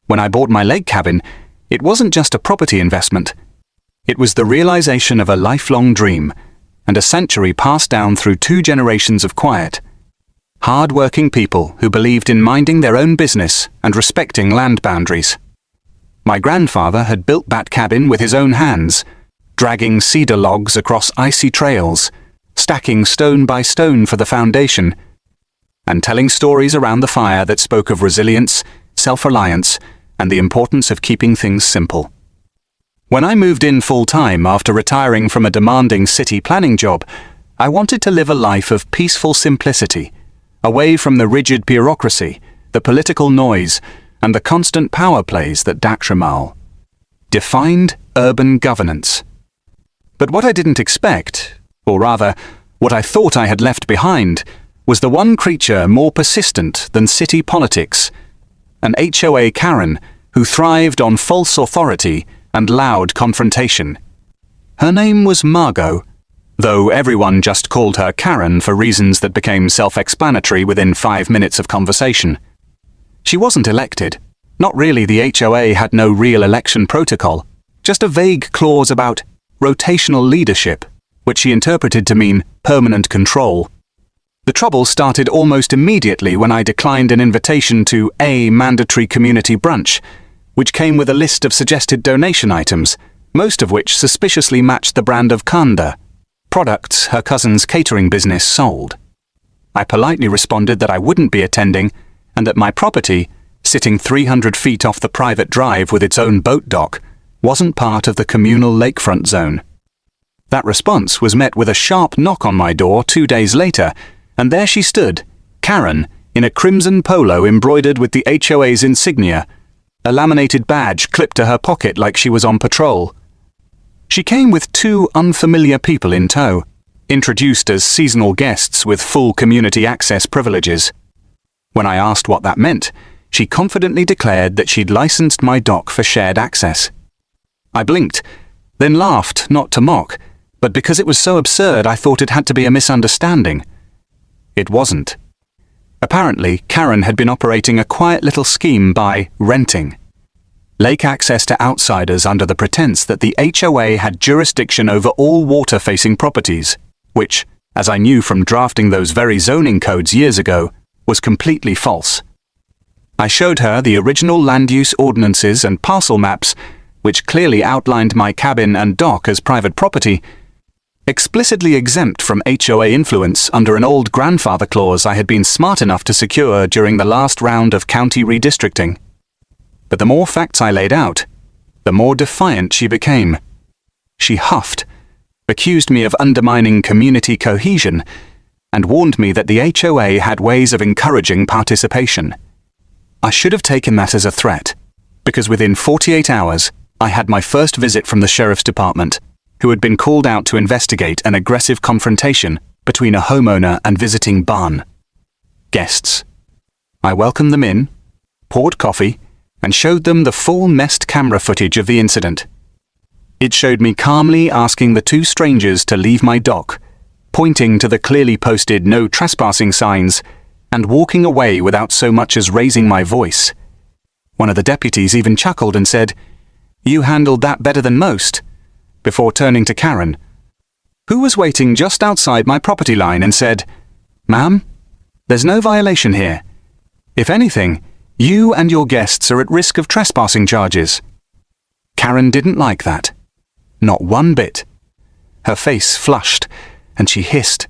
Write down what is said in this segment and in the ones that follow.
When I bought my lake cabin, it wasn't just a property investment. It was the realization of a lifelong dream, and a sanctuary passed down through 2 generations of quiet, hard-working people who believed in minding their own business and respecting land boundaries. My grandfather had built that cabin with his own hands, dragging cedar logs across icy trails, stacking stone by stone for the foundation, and telling stories around the fire that spoke of resilience, self-reliance, and the importance of keeping things simple. When I moved in full-time after retiring from a demanding city planning job, I wanted to live a life of peaceful simplicity, away from the rigid bureaucracy, the political noise, and the constant power plays that detrimal. Defined urban governance. But what I didn't expect, or rather, what I thought I had left behind, was the one creature more persistent than city politics, an HOA Karen who thrived on false authority and loud confrontation. Her name was Margot, though everyone just called her Karen for reasons that became self-explanatory within 5 minutes of conversation. She wasn't elected. Not really. The HOA had no real election protocol, just a vague clause about rotational leadership, which she interpreted to mean permanent control. The trouble started almost immediately when I declined an invitation to a mandatory community brunch, which came with a list of suggested donation items, most of which suspiciously matched the brand of Kanda, products her cousin's catering business sold. I politely responded that I wouldn't be attending, and that my property, sitting 300 feet off the private drive with its own boat dock, wasn't part of the communal lakefront zone. That response was met with a sharp knock on my door 2 days later, and there she stood, Karen, in a crimson polo embroidered with the HOA's insignia, a laminated badge clipped to her pocket like she was on patrol. She came with 2 unfamiliar people in tow, introduced as seasonal guests with full community access privileges. When I asked what that meant, she confidently declared that she'd licensed my dock for shared access. I blinked, then laughed, not to mock, but because it was so absurd I thought it had to be a misunderstanding. It wasn't. Apparently, Karen had been operating a quiet little scheme by renting lake access to outsiders under the pretense that the HOA had jurisdiction over all water-facing properties, which, as I knew from drafting those very zoning codes years ago, was completely false. I showed her the original land use ordinances and parcel maps, which clearly outlined my cabin and dock as private property, explicitly exempt from HOA influence under an old grandfather clause I had been smart enough to secure during the last round of county redistricting. But the more facts I laid out, the more defiant she became. She huffed, accused me of undermining community cohesion, and warned me that the HOA had ways of encouraging participation. I should have taken that as a threat, because within 48 hours, I had my first visit from the sheriff's department, who had been called out to investigate an aggressive confrontation between a homeowner and visiting barn guests. I welcomed them in, poured coffee, and showed them the full Nest camera footage of the incident. It showed me calmly asking the 2 strangers to leave my dock, pointing to the clearly posted no trespassing signs, and walking away without so much as raising my voice. One of the deputies even chuckled and said, "You handled that better than most," before turning to Karen, who was waiting just outside my property line, and said, "Ma'am, there's no violation here. If anything, you and your guests are at risk of trespassing charges." Karen didn't like that. Not one bit. Her face flushed, and she hissed,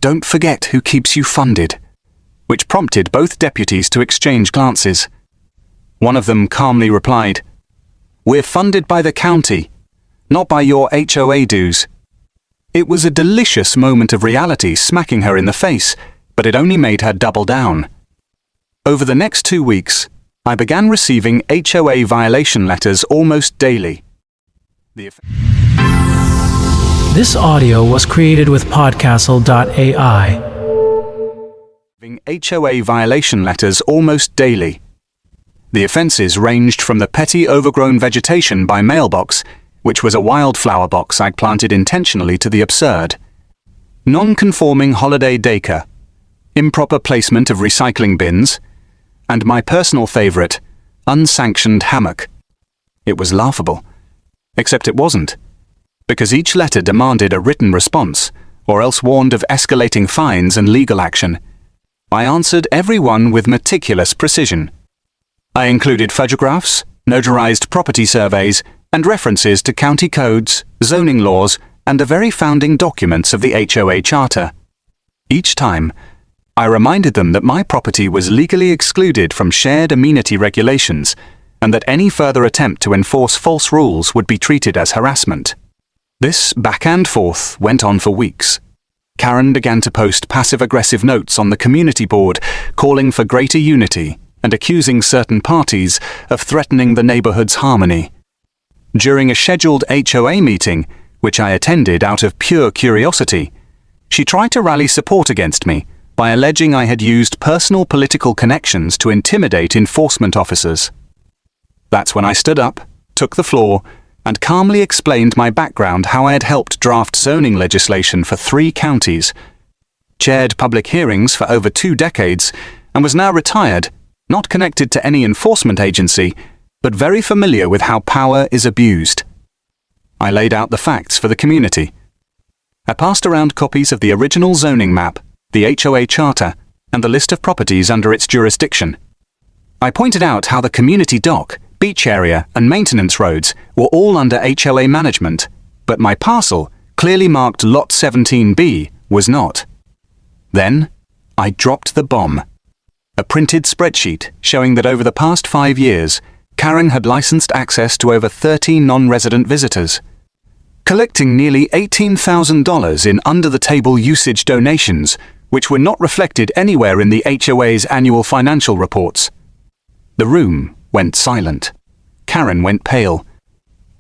"Don't forget who keeps you funded," which prompted both deputies to exchange glances. One of them calmly replied, "We're funded by the county, not by your HOA dues." It was a delicious moment of reality smacking her in the face, but it only made her double down. Over the next 2 weeks, I began receiving HOA violation letters almost daily. This audio was created with podcastle.ai. HOA violation letters almost daily. The offences ranged from the petty overgrown vegetation by mailbox, which was a wildflower box I'd planted intentionally, to the absurd. Non-conforming holiday daycare, improper placement of recycling bins, and my personal favourite, unsanctioned hammock. It was laughable. Except it wasn't, because each letter demanded a written response, or else warned of escalating fines and legal action. I answered every one with meticulous precision. I included photographs, notarized property surveys, and references to county codes, zoning laws, and the very founding documents of the HOA Charter. Each time, I reminded them that my property was legally excluded from shared amenity regulations, and that any further attempt to enforce false rules would be treated as harassment. This back and forth went on for weeks. Karen began to post passive-aggressive notes on the community board calling for greater unity and accusing certain parties of threatening the neighborhood's harmony. During a scheduled HOA meeting, which I attended out of pure curiosity, she tried to rally support against me by alleging I had used personal political connections to intimidate enforcement officers. That's when I stood up, took the floor, and calmly explained my background, how I had helped draft zoning legislation for 3 counties, chaired public hearings for over 2 decades, and was now retired, not connected to any enforcement agency, but very familiar with how power is abused. I laid out the facts for the community. I passed around copies of the original zoning map, the HOA Charter, and the list of properties under its jurisdiction. I pointed out how the community dock, beach area, and maintenance roads were all under HOA management, but my parcel, clearly marked Lot 17B, was not. Then, I dropped the bomb. A printed spreadsheet showing that over the past 5 years, Karen had licensed access to over 30 non-resident visitors, collecting nearly $18,000 in under-the-table usage donations, which were not reflected anywhere in the HOA's annual financial reports. The room went silent. Karen went pale,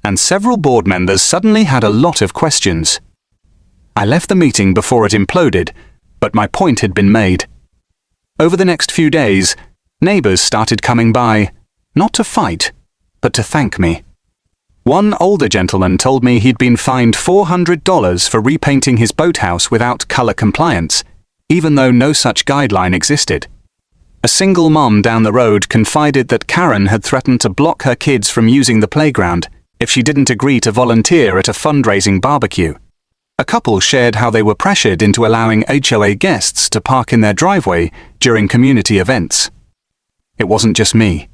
and several board members suddenly had a lot of questions. I left the meeting before it imploded, but my point had been made. Over the next few days, neighbors started coming by, not to fight, but to thank me. One older gentleman told me he'd been fined $400 for repainting his boathouse without color compliance, even though no such guideline existed. A single mom down the road confided that Karen had threatened to block her kids from using the playground if she didn't agree to volunteer at a fundraising barbecue. A couple shared how they were pressured into allowing HOA guests to park in their driveway during community events. It wasn't just me.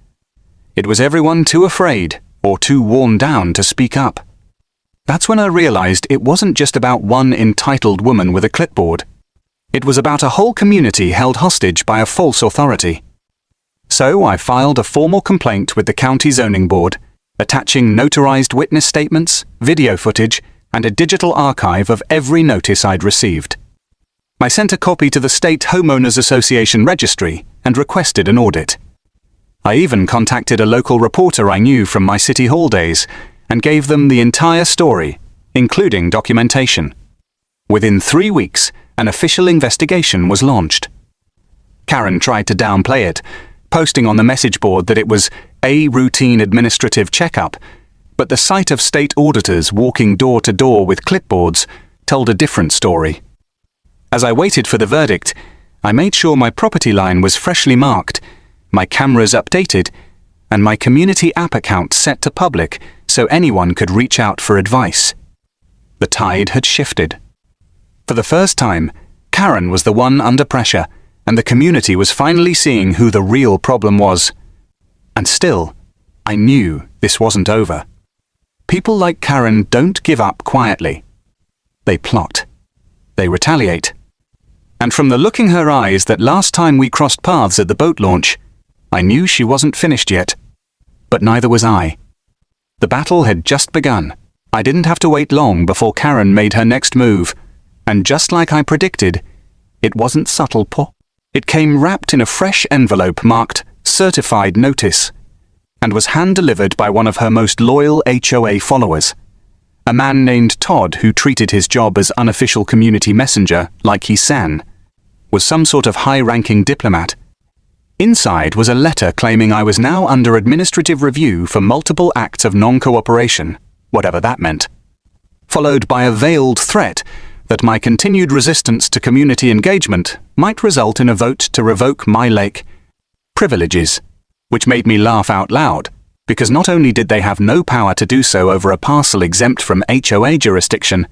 It was everyone too afraid or too worn down to speak up. That's when I realized it wasn't just about one entitled woman with a clipboard. It was about a whole community held hostage by a false authority. So I filed a formal complaint with the county zoning board, attaching notarized witness statements, video footage, and a digital archive of every notice I'd received. I sent a copy to the State Homeowners Association registry and requested an audit. I even contacted a local reporter I knew from my City Hall days and gave them the entire story, including documentation. Within 3 weeks, an official investigation was launched. Karen tried to downplay it, posting on the message board that it was a routine administrative checkup, but the sight of state auditors walking door to door with clipboards told a different story. As I waited for the verdict, I made sure my property line was freshly marked, my cameras updated, and my community app account set to public so anyone could reach out for advice. The tide had shifted. For the first time, Karen was the one under pressure, and the community was finally seeing who the real problem was. And still, I knew this wasn't over. People like Karen don't give up quietly. They plot. They retaliate. And from the look in her eyes that last time we crossed paths at the boat launch, I knew she wasn't finished yet. But neither was I. The battle had just begun. I didn't have to wait long before Karen made her next move. And just like I predicted, it wasn't subtle. It came wrapped in a fresh envelope marked Certified Notice, and was hand-delivered by one of her most loyal HOA followers, a man named Todd who treated his job as unofficial community messenger like he was some sort of high-ranking diplomat. Inside was a letter claiming I was now under administrative review for multiple acts of non-cooperation, whatever that meant, followed by a veiled threat that my continued resistance to community engagement might result in a vote to revoke my lake privileges. which made me laugh out loud, because not only did they have no power to do so over a parcel exempt from HOA jurisdiction,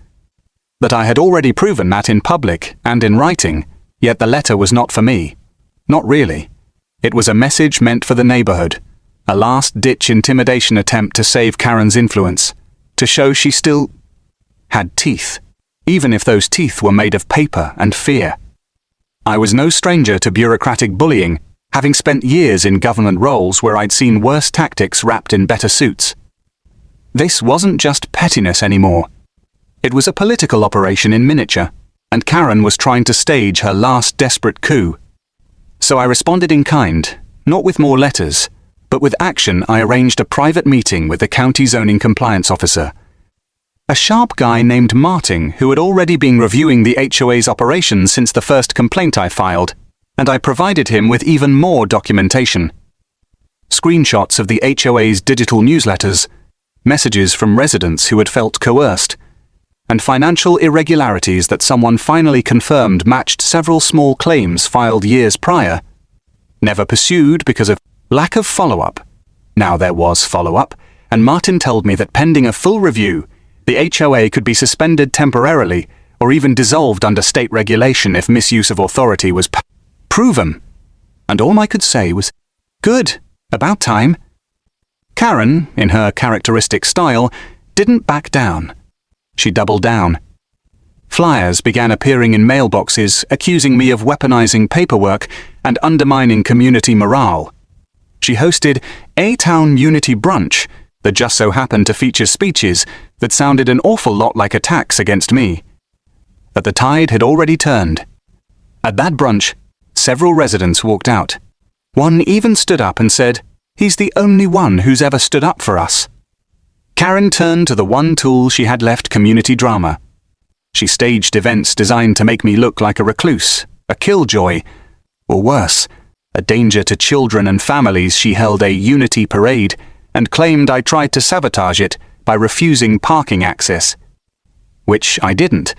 but I had already proven that in public and in writing, yet the letter was not for me. Not really. It was a message meant for the neighborhood, a last-ditch intimidation attempt to save Karen's influence, to show she still had teeth, even if those teeth were made of paper and fear. I was no stranger to bureaucratic bullying, having spent years in government roles where I'd seen worse tactics wrapped in better suits. This wasn't just pettiness anymore. It was a political operation in miniature, and Karen was trying to stage her last desperate coup. So I responded in kind, not with more letters, but with action. I arranged a private meeting with the county zoning compliance officer, a sharp guy named Martin who had already been reviewing the HOA's operations since the first complaint I filed, and I provided him with even more documentation. Screenshots of the HOA's digital newsletters, messages from residents who had felt coerced, and financial irregularities that someone finally confirmed matched several small claims filed years prior, never pursued because of lack of follow-up. Now there was follow-up, and Martin told me that pending a full review, the HOA could be suspended temporarily or even dissolved under state regulation if misuse of authority was proven. And all I could say was, "Good, about time." Karen, in her characteristic style, didn't back down. She doubled down. Flyers began appearing in mailboxes accusing me of weaponizing paperwork and undermining community morale. She hosted a town unity brunch that just so happened to feature speeches that sounded an awful lot like attacks against me. But the tide had already turned. At that brunch, several residents walked out. One even stood up and said, "He's the only one who's ever stood up for us." Karen turned to the one tool she had left: community drama. She staged events designed to make me look like a recluse, a killjoy, or worse, a danger to children and families. She held a unity parade and claimed I tried to sabotage it by refusing parking access, which I didn't.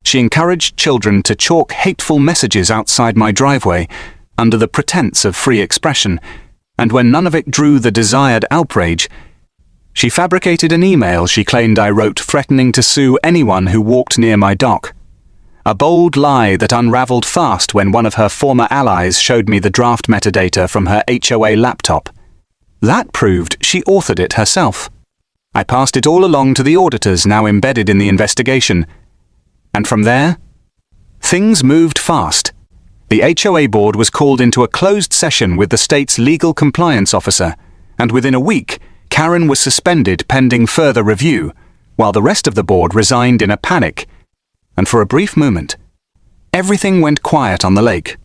She encouraged children to chalk hateful messages outside my driveway under the pretense of free expression, and when none of it drew the desired outrage, she fabricated an email she claimed I wrote threatening to sue anyone who walked near my dock. A bold lie that unraveled fast when one of her former allies showed me the draft metadata from her HOA laptop. That proved she authored it herself. I passed it all along to the auditors now embedded in the investigation. And from there, things moved fast. The HOA board was called into a closed session with the state's legal compliance officer, and within a week, Karen was suspended pending further review, while the rest of the board resigned in a panic. And for a brief moment, everything went quiet on the lake.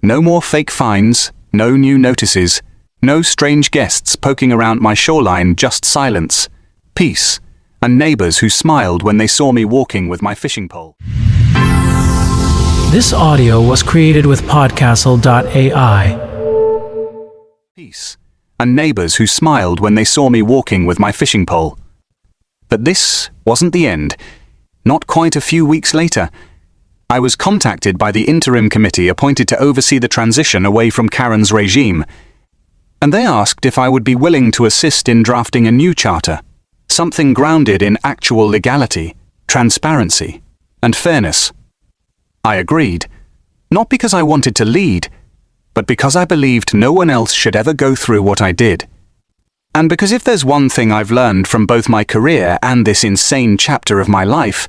No more fake fines, no new notices, no strange guests poking around my shoreline, just silence, peace, and neighbors who smiled when they saw me walking with my fishing pole. This audio was created with Podcastle.ai. Peace, and neighbors who smiled when they saw me walking with my fishing pole. But this wasn't the end. Not quite a few weeks later, I was contacted by the interim committee appointed to oversee the transition away from Karen's regime, and they asked if I would be willing to assist in drafting a new charter, something grounded in actual legality, transparency, and fairness. I agreed, not because I wanted to lead, but because I believed no one else should ever go through what I did. And because if there's one thing I've learned from both my career and this insane chapter of my life,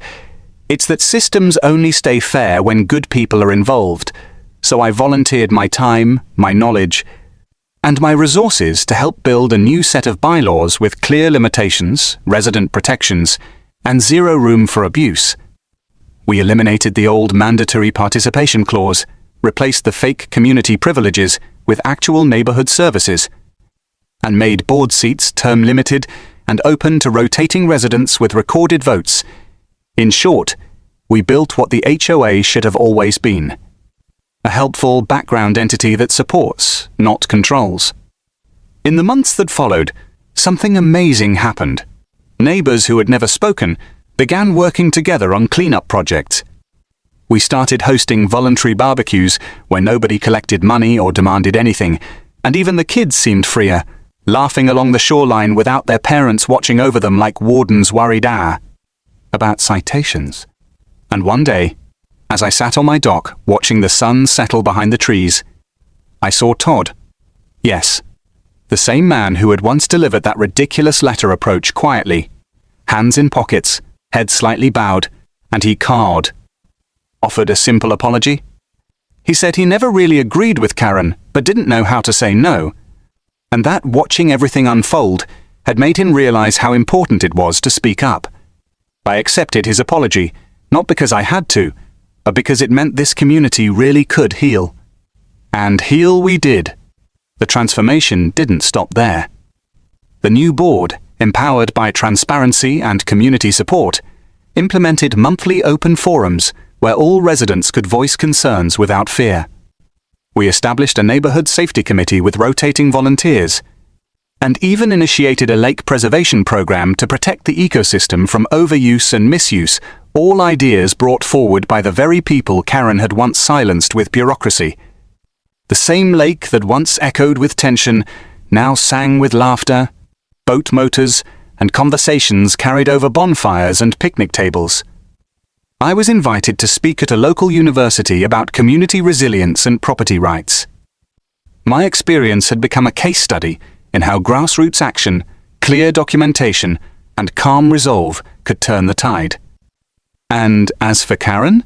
it's that systems only stay fair when good people are involved. So I volunteered my time, my knowledge, and my resources to help build a new set of bylaws with clear limitations, resident protections, and zero room for abuse. We eliminated the old mandatory participation clause, replaced the fake community privileges with actual neighborhood services, and made board seats term-limited and open to rotating residents with recorded votes. In short, we built what the HOA should have always been: a helpful background entity that supports, not controls. In the months that followed, something amazing happened. Neighbors who had never spoken began working together on cleanup projects. We started hosting voluntary barbecues where nobody collected money or demanded anything, And even the kids seemed freer, laughing along the shoreline without their parents watching over them like wardens worried about citations. And one day, as I sat on my dock watching the sun settle behind the trees, I saw Todd. Yes, the same man who had once delivered that ridiculous letter approach quietly, hands in pockets, head slightly bowed, and he cawed. Offered a simple apology. He said he never really agreed with Karen, but didn't know how to say no, and that watching everything unfold had made him realize how important it was to speak up. I accepted his apology, not because I had to, but because it meant this community really could heal. And heal we did. The transformation didn't stop there. The new board, empowered by transparency and community support, implemented monthly open forums where all residents could voice concerns without fear. We established a neighborhood safety committee with rotating volunteers, and even initiated a lake preservation program to protect the ecosystem from overuse and misuse, all ideas brought forward by the very people Karen had once silenced with bureaucracy. The same lake that once echoed with tension now sang with laughter, boat motors, and conversations carried over bonfires and picnic tables. I was invited to speak at a local university about community resilience and property rights. My experience had become a case study in how grassroots action, clear documentation, and calm resolve could turn the tide. And as for Karen?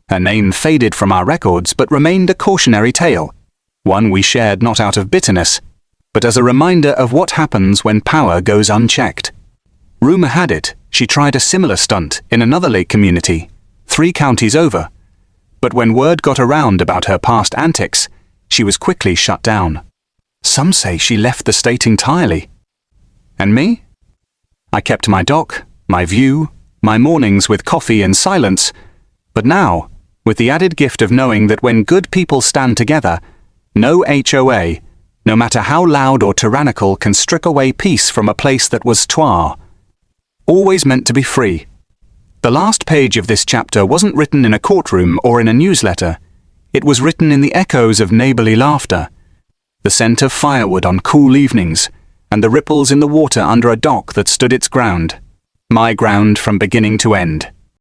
Her name faded from our records but remained a cautionary tale, one we shared not out of bitterness, but as a reminder of what happens when power goes unchecked. Rumor had it she tried a similar stunt in another lake community, 3 counties over, but when word got around about her past antics, she was quickly shut down. Some say she left the state entirely. And me? I kept my dock, my view, my mornings with coffee and silence, but now, with the added gift of knowing that when good people stand together, no HOA, no matter how loud or tyrannical, can strip away peace from a place that was always meant to be free. The last page of this chapter wasn't written in a courtroom or in a newsletter. It was written in the echoes of neighborly laughter, the scent of firewood on cool evenings, and the ripples in the water under a dock that stood its ground. My ground from beginning to end.